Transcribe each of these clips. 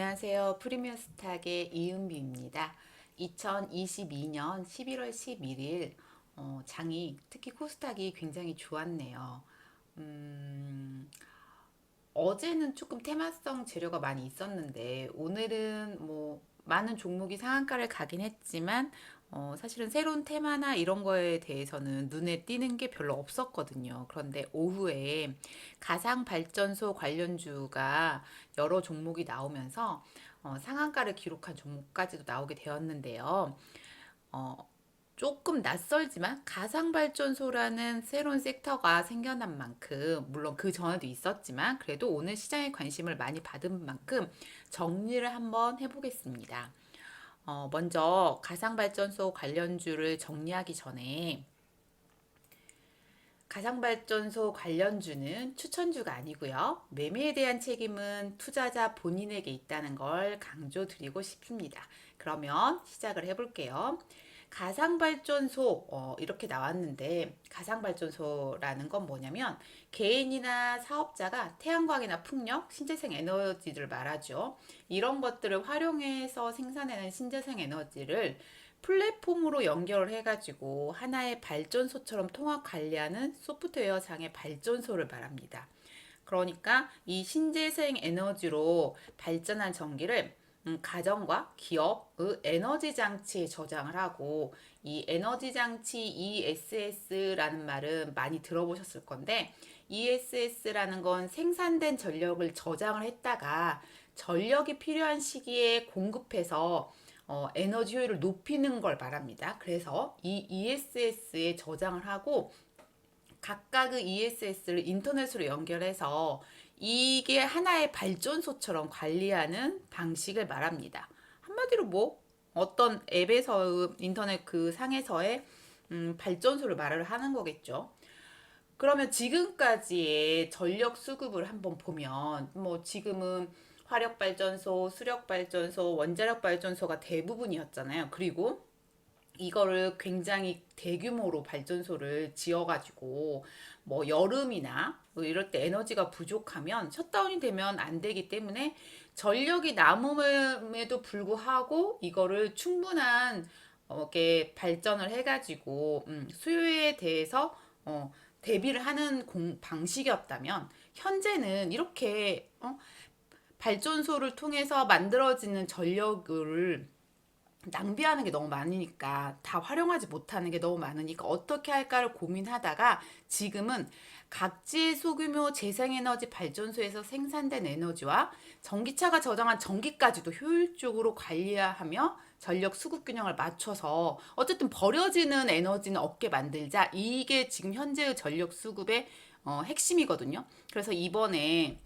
안녕하세요. 프리미어 스탁의 이은비입니다. 2022년 11월 11일 장이 특히 코스닥이 굉장히 좋았네요. 어제는 조금 테마성 재료가 많이 있었는데 오늘은 뭐 많은 종목이 상한가를 가긴 했지만 사실은 새로운 테마나 이런 거에 대해서는 눈에 띄는 게 별로 없었거든요. 그런데 오후에 가상 발전소 관련주가 여러 종목이 나오면서 상한가를 기록한 종목까지도 나오게 되었는데요. 어, 조금 낯설지만 가상발전소라는 새로운 섹터가 생겨난 만큼, 물론 그 전에도 있었지만, 그래도 오늘 시장에 관심을 많이 받은 만큼 정리를 한번 해보겠습니다. 먼저 가상발전소 관련주를 정리하기 전에 가상발전소 관련주는 추천주가 아니고요. 매매에 대한 책임은 투자자 본인에게 있다는 걸 강조드리고 싶습니다. 그러면 시작을 해볼게요. 가상발전소 이렇게 나왔는데 가상발전소라는 건 뭐냐면 개인이나 사업자가 태양광이나 풍력, 신재생 에너지를 말하죠. 이런 것들을 활용해서 생산하는 신재생 에너지를 플랫폼으로 연결을 해가지고 하나의 발전소처럼 통합 관리하는 소프트웨어상의 발전소를 말합니다. 그러니까 이 신재생 에너지로 발전한 전기를 가정과 기업의 에너지 장치에 저장을 하고, 이 에너지 장치 ESS라는 말은 많이 들어보셨을 건데, ESS라는 건 생산된 전력을 저장을 했다가 전력이 필요한 시기에 공급해서 에너지 효율을 높이는 걸 말합니다. 그래서 이 ESS에 저장을 하고 각각의 ESS를 인터넷으로 연결해서 이게 하나의 발전소처럼 관리하는 방식을 말합니다. 한마디로 뭐 어떤 앱에서 인터넷 그 상에서의 발전소를 말을 하는 거겠죠. 그러면 지금까지의 전력 수급을 한번 보면 뭐 지금은 화력 발전소, 수력 발전소, 원자력 발전소가 대부분이었잖아요. 그리고 이거를 굉장히 대규모로 발전소를 지어가지고 뭐 여름이나 뭐 이럴 때 에너지가 부족하면 셧다운이 되면 안 되기 때문에 전력이 남음에도 불구하고 이거를 충분한 게 발전을 해가지고 수요에 대해서 대비를 하는 방식이었다면, 현재는 이렇게 발전소를 통해서 만들어지는 전력을 낭비하는 게 너무 많으니까, 다 활용하지 못하는 게 너무 많으니까 어떻게 할까를 고민하다가 지금은 각지의 소규모 재생에너지 발전소에서 생산된 에너지와 전기차가 저장한 전기까지도 효율적으로 관리하며 전력 수급 균형을 맞춰서 어쨌든 버려지는 에너지는 없게 만들자, 이게 지금 현재의 전력 수급의 핵심이거든요. 그래서 이번에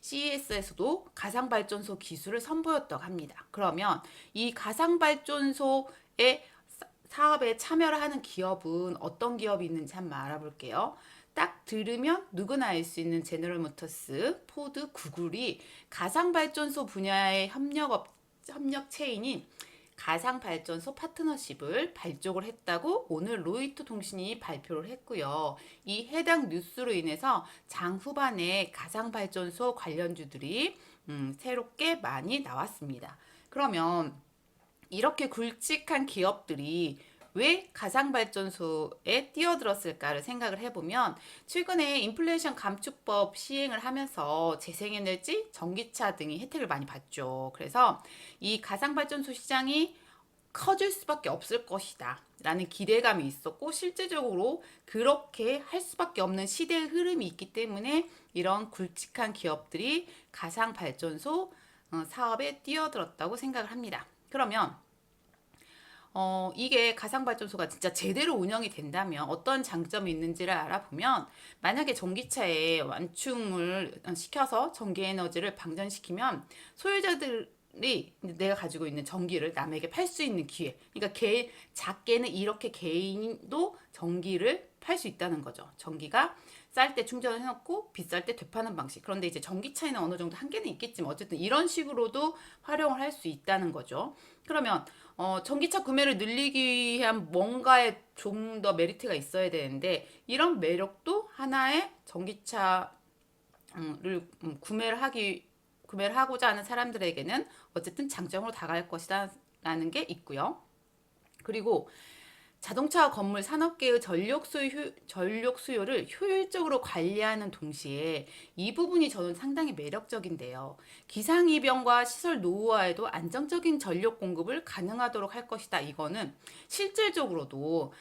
CES에서도 가상발전소 기술을 선보였다고 합니다. 그러면 이 가상발전소의 사업에 참여를 하는 기업은 어떤 기업이 있는지 한번 알아볼게요. 딱 들으면 누구나 알 수 있는 제너럴 모터스, 포드, 구글이 가상발전소 분야의 협력 체인인 가상발전소 파트너십을 발족을 했다고 오늘 로이터 통신이 발표를 했고요. 이 해당 뉴스로 인해서 장 후반에 가상발전소 관련주들이 새롭게 많이 나왔습니다. 그러면 이렇게 굵직한 기업들이 왜 가상발전소에 뛰어들었을까를 생각을 해보면, 최근에 인플레이션 감축법 시행을 하면서 재생에너지, 전기차 등이 혜택을 많이 받죠. 그래서 이 가상발전소 시장이 커질 수밖에 없을 것이다 라는 기대감이 있었고, 실제적으로 그렇게 할 수밖에 없는 시대의 흐름이 있기 때문에 이런 굵직한 기업들이 가상발전소 사업에 뛰어들었다고 생각을 합니다. 그러면 이게 가상발전소가 진짜 제대로 운영이 된다면 어떤 장점이 있는지를 알아보면, 만약에 전기차에 완충을 시켜서 전기 에너지를 방전시키면 소유자들이 내가 가지고 있는 전기를 남에게 팔 수 있는 기회. 그러니까 작게는 이렇게 개인도 전기를 팔 수 있다는 거죠. 전기가 쌀 때 충전을 해놓고 비쌀 때 되파는 방식. 그런데 이제 전기차에는 어느 정도 한계는 있겠지만 어쨌든 이런 식으로도 활용을 할 수 있다는 거죠. 그러면 전기차 구매를 늘리기 위한 뭔가에 좀 더 메리트가 있어야 되는데, 이런 매력도 하나의 전기차를 구매를 하기 구매를 하고자 하는 사람들에게는 어쨌든 장점으로 다가갈 것이다 라는 게 있고요. 그리고 자동차 건물 산업계의 전력 수요를 효율적으로 관리하는 동시에 이 부분이 저는 상당히 매력적인데요. 기상이변과 시설 노후화에도 안정적인 전력 공급을 가능하도록 할 것이다. 이거는 실질적으로도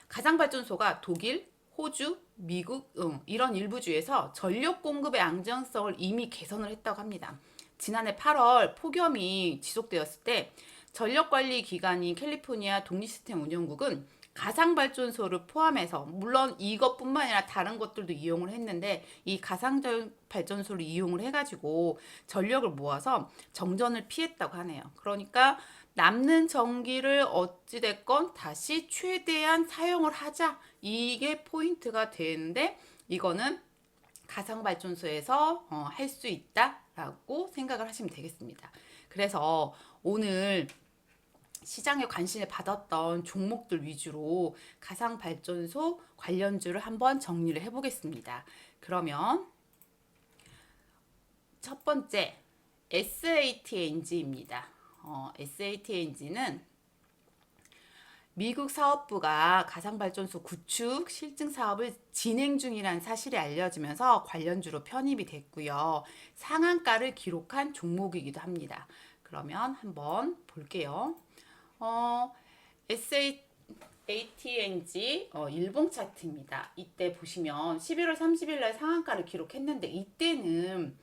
가상발전소가 독일, 호주, 미국 이런 일부주에서 전력 공급의 안정성을 이미 개선을 했다고 합니다. 지난해 8월 폭염이 지속되었을 때 전력관리 기관인 캘리포니아 독립시스템 운영국은 가상발전소를 포함해서 물론 이것뿐만 아니라 다른 것들도 이용을 했는데 이 가상발전소를 이용을 해가지고 전력을 모아서 정전을 피했다고 하네요. 그러니까 남는 전기를 어찌됐건 다시 최대한 사용을 하자. 이게 포인트가 되는데 이거는 가상발전소에서 할 수 있다라고 생각을 하시면 되겠습니다. 그래서 오늘 시장에 관심을 받았던 종목들 위주로 가상발전소 관련주를 한번 정리를 해보겠습니다. 그러면 첫 번째 SATNG입니다. SATNG는 미국 사업부가 가상발전소 구축 실증 사업을 진행 중이라는 사실이 알려지면서 관련주로 편입이 됐고요. 상한가를 기록한 종목이기도 합니다. 그러면 한번 볼게요. SATNG 일봉 차트입니다. 이때 보시면 11월 30일 날 상한가를 기록했는데 이때는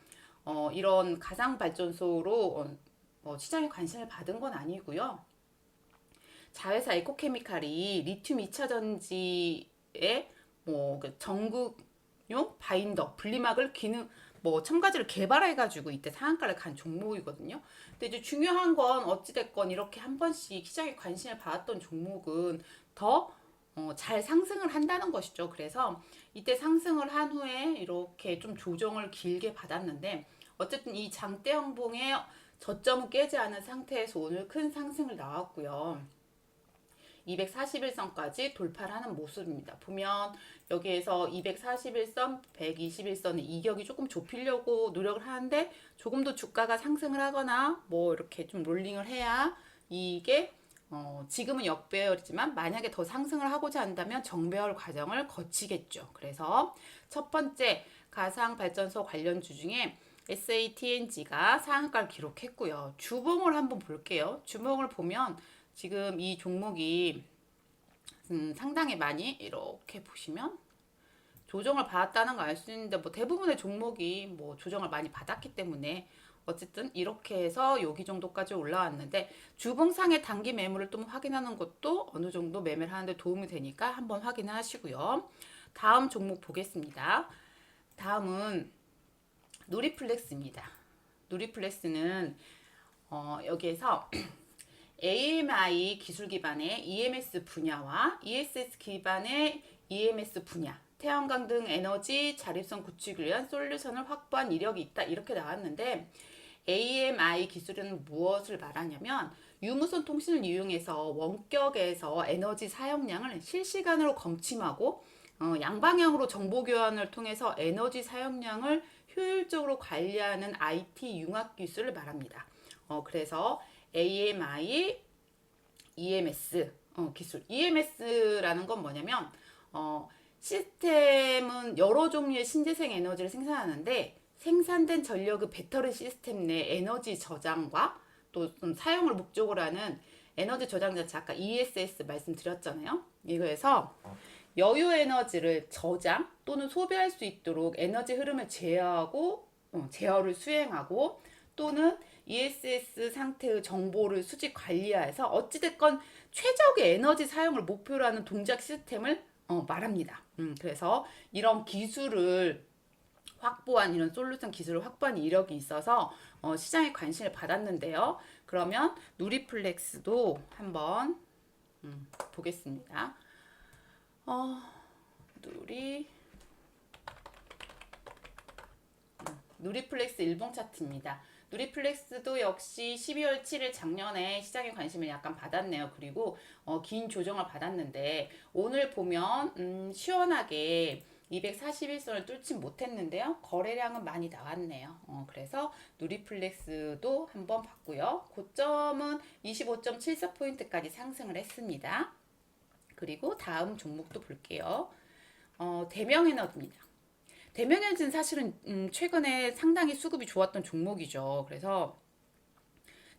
이런 가상발전소로 시장에 관심을 받은 건 아니고요. 자회사 에코케미칼이 리튬 2차 전지에 그 전구용 바인더, 분리막을 기능 첨가제를 개발해가지고 이때 상한가를 간 종목이거든요. 근데 이제 중요한 건 어찌됐건 이렇게 한 번씩 시장에 관심을 받았던 종목은 더 잘 상승을 한다는 것이죠. 그래서 이때 상승을 한 후에 이렇게 좀 조정을 길게 받았는데 어쨌든 이 장대 형봉의 저점은 깨지 않은 상태에서 오늘 큰 상승을 나왔고요. 241선까지 돌파를 하는 모습입니다. 보면 여기에서 241선, 121선의 이격이 조금 좁히려고 노력을 하는데 조금 더 주가가 상승을 하거나 이렇게 좀 롤링을 해야 이게 지금은 역배열이지만 만약에 더 상승을 하고자 한다면 정배열 과정을 거치겠죠. 그래서 첫 번째 가상발전소 관련주 중에 SATNG가 상한가를 기록했고요. 주봉을 한번 볼게요. 주봉을 보면 지금 이 종목이 상당히 많이 이렇게 보시면 조정을 받았다는 걸 알 수 있는데 대부분의 종목이 조정을 많이 받았기 때문에 어쨌든 이렇게 해서 여기 정도까지 올라왔는데 주봉상의 단기 매물을 또 확인하는 것도 어느 정도 매매를 하는데 도움이 되니까 한번 확인하시고요. 다음 종목 보겠습니다. 다음은 누리플렉스입니다. 누리플렉스는 여기에서 AMI 기술 기반의 EMS 분야와 ESS 기반의 EMS 분야, 태양광 등 에너지 자립성 구축을 위한 솔루션을 확보한 이력이 있다. 이렇게 나왔는데 AMI 기술은 무엇을 말하냐면 유무선 통신을 이용해서 원격에서 에너지 사용량을 실시간으로 검침하고 양방향으로 정보 교환을 통해서 에너지 사용량을 효율적으로 관리하는 IT 융합 기술을 말합니다. 그래서 AMI, EMS 기술. EMS라는 건 뭐냐면 시스템은 여러 종류의 신재생 에너지를 생산하는데 생산된 전력의 배터리 시스템 내 에너지 저장과 또 사용을 목적으로 하는 에너지 저장 자체 아까 ESS 말씀드렸잖아요. 이거에서 여유 에너지를 저장 또는 소비할 수 있도록 에너지 흐름을 제어하고 제어를 수행하고 또는 ESS 상태의 정보를 수집 관리하여서 어찌됐건 최적의 에너지 사용을 목표로 하는 동작 시스템을 말합니다. 그래서 이런 기술을 확보한 이런 솔루션 기술을 확보한 이력이 있어서 시장에 관심을 받았는데요. 그러면 누리플렉스도 한번 보겠습니다. 누리플렉스 일봉 차트입니다. 누리플렉스도 역시 12월 7일 작년에 시장에 관심을 약간 받았네요. 그리고 긴 조정을 받았는데 오늘 보면 시원하게 241선을 뚫지 못했는데요. 거래량은 많이 나왔네요. 그래서 누리플렉스도 한번 봤고요. 고점은 25.74포인트까지 상승을 했습니다. 그리고 다음 종목도 볼게요. 대명에너지입니다. 대명에너지는 사실은 최근에 상당히 수급이 좋았던 종목이죠. 그래서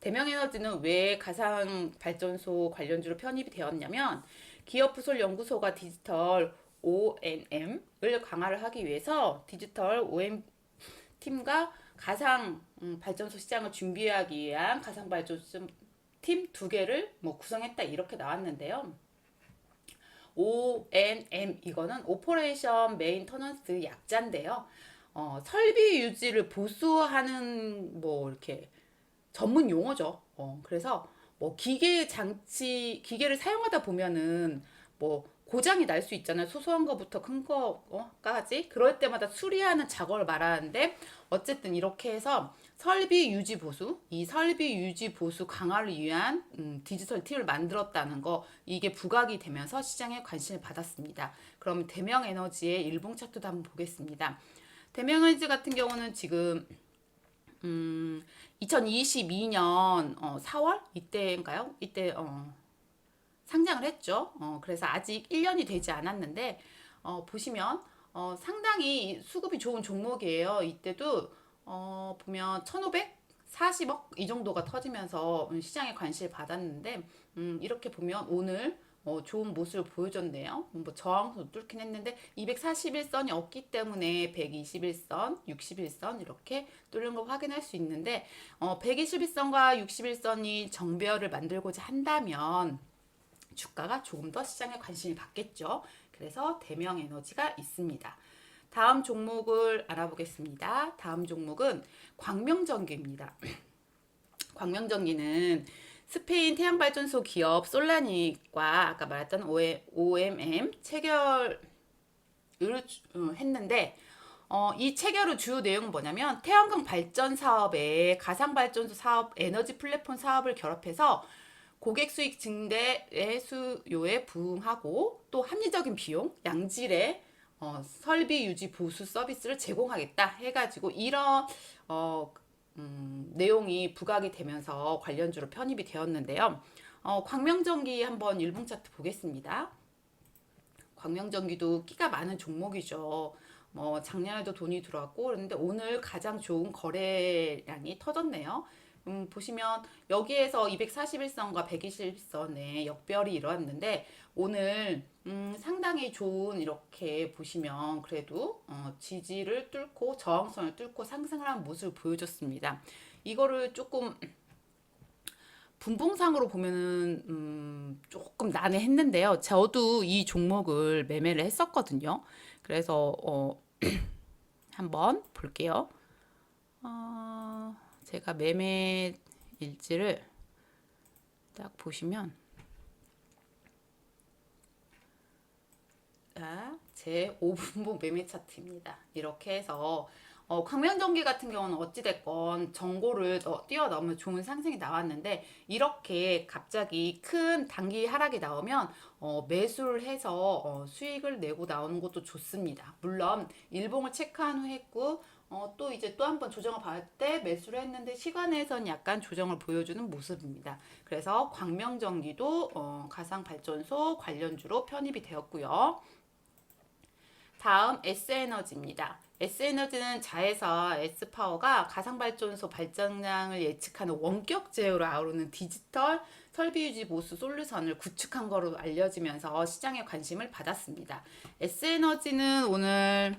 대명에너지는 왜 가상발전소 관련주로 편입이 되었냐면 기업부설 연구소가 디지털 O&M을 강화를 하기 위해서 디지털 OM 팀과 가상 발전소 시장을 준비하기 위한 가상 발전소 팀 두 개를 뭐 구성했다 이렇게 나왔는데요. O&M 이거는 오퍼레이션 메인터넌스 약자인데요. 설비 유지를 보수하는 뭐 이렇게 전문 용어죠. 그래서 뭐 기계를 사용하다 보면은 뭐 고장이 날 수 있잖아요. 소소한 거부터 큰 거까지. 그럴 때마다 수리하는 작업을 말하는데 어쨌든 이렇게 해서 이 설비 유지 보수 강화를 위한 디지털 팁을 만들었다는 거 이게 부각이 되면서 시장에 관심을 받았습니다. 그럼 대명에너지의 일봉 차트도 한번 보겠습니다. 대명에너지 같은 경우는 지금 2022년 4월 이때인가요? 이때 상장을 했죠. 그래서 아직 1년이 되지 않았는데 보시면 상당히 수급이 좋은 종목이에요. 이때도 보면 1,540억 이 정도가 터지면서 시장에 관심을 받았는데 이렇게 보면 오늘 좋은 모습을 보여줬네요. 뭐 저항도 뚫긴 했는데 241선이 없기 때문에 121선, 61선 이렇게 뚫는 걸 확인할 수 있는데 121선과 61선이 정배열을 만들고자 한다면 주가가 조금 더 시장에 관심을 받겠죠. 그래서 대명에너지가 있습니다. 다음 종목을 알아보겠습니다. 다음 종목은 광명전기입니다. 광명전기는 스페인 태양발전소 기업 솔라닉과 아까 말했던 OMM 체결을 했는데 이 체결의 주요 내용은 뭐냐면 태양광 발전 사업에 가상발전소 사업, 에너지 플랫폼 사업을 결합해서 고객 수익 증대의 수요에 부응하고 또 합리적인 비용, 양질의 설비 유지 보수 서비스를 제공하겠다 해가지고 이런 내용이 부각이 되면서 관련주로 편입이 되었는데요. 광명전기 한번 일봉 차트 보겠습니다. 광명전기도 끼가 많은 종목이죠. 뭐 작년에도 돈이 들어왔고 그런데 오늘 가장 좋은 거래량이 터졌네요. 보시면 여기에서 241선과 121선의 역별이 일어났는데 오늘 상당히 좋은 이렇게 보시면 그래도 지지를 뚫고 저항선을 뚫고 상승을 한 모습을 보여줬습니다. 이거를 조금 분봉상으로 보면은 조금 난해했는데요. 저도 이 종목을 매매를 했었거든요. 그래서 한번 볼게요. 제가 매매 일지를 딱 보시면 제 5분봉 매매 차트입니다. 이렇게 해서 광명전기 같은 경우는 어찌됐건 정고를 뛰어넘으면 좋은 상승이 나왔는데 이렇게 갑자기 큰 단기 하락이 나오면 매수를 해서 수익을 내고 나오는 것도 좋습니다. 물론 일봉을 체크한 후 했고 또 이제 또 한 번 조정을 받을 때 매수를 했는데 시간에선 약간 조정을 보여주는 모습입니다. 그래서 광명전기도 가상발전소 관련주로 편입이 되었고요. 다음 S에너지입니다. S에너지는 자회사 S파워가 가상발전소 발전량을 예측하는 원격 제어로 아우르는 디지털 설비유지 보수 솔루션을 구축한 거로 알려지면서 시장의 관심을 받았습니다. S에너지는 오늘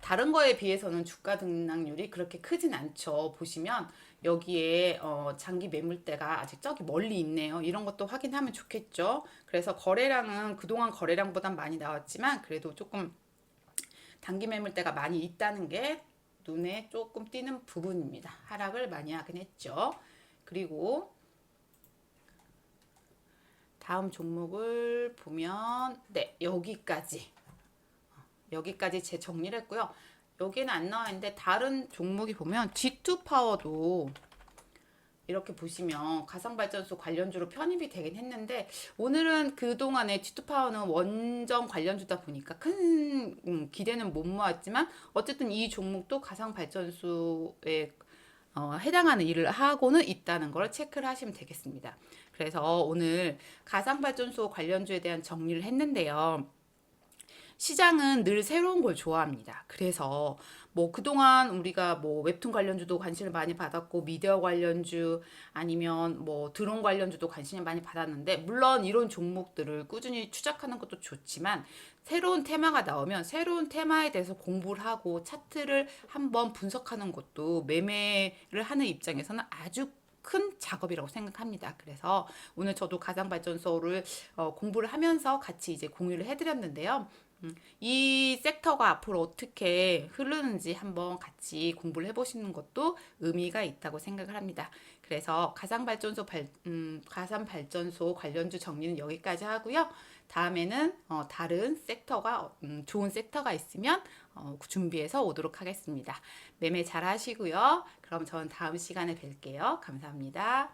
다른 거에 비해서는 주가 등락률이 그렇게 크진 않죠. 보시면 여기에 장기 매물대가 아직 저기 멀리 있네요. 이런 것도 확인하면 좋겠죠. 그래서 거래량은 그동안 거래량보단 많이 나왔지만 그래도 조금 단기 매물대가 많이 있다는 게 눈에 조금 띄는 부분입니다. 하락을 많이 하긴 했죠. 그리고 다음 종목을 보면 네, 여기까지 제 정리를 했고요. 여기는 안 나와 있는데 다른 종목이 보면 G2 파워도 이렇게 보시면 가상발전소 관련주로 편입이 되긴 했는데 오늘은 그동안에 G2파워는 원전 관련주다 보니까 큰 기대는 못 모았지만 어쨌든 이 종목도 가상발전소에 해당하는 일을 하고는 있다는 걸 체크를 하시면 되겠습니다. 그래서 오늘 가상발전소 관련주에 대한 정리를 했는데요. 시장은 늘 새로운 걸 좋아합니다. 그래서 뭐 그동안 우리가 뭐 웹툰 관련주도 관심을 많이 받았고 미디어 관련주 아니면 뭐 드론 관련주도 관심을 많이 받았는데 물론 이런 종목들을 꾸준히 추적하는 것도 좋지만 새로운 테마가 나오면 새로운 테마에 대해서 공부를 하고 차트를 한번 분석하는 것도 매매를 하는 입장에서는 아주 큰 작업이라고 생각합니다. 그래서 오늘 저도 가상발전소를 공부를 하면서 같이 이제 공유를 해드렸는데요. 이 섹터가 앞으로 어떻게 흐르는지 한번 같이 공부를 해보시는 것도 의미가 있다고 생각을 합니다. 그래서 가상발전소 관련주 정리는 여기까지 하고요. 다음에는 다른 섹터가 좋은 섹터가 있으면 준비해서 오도록 하겠습니다. 매매 잘 하시고요. 그럼 저는 다음 시간에 뵐게요. 감사합니다.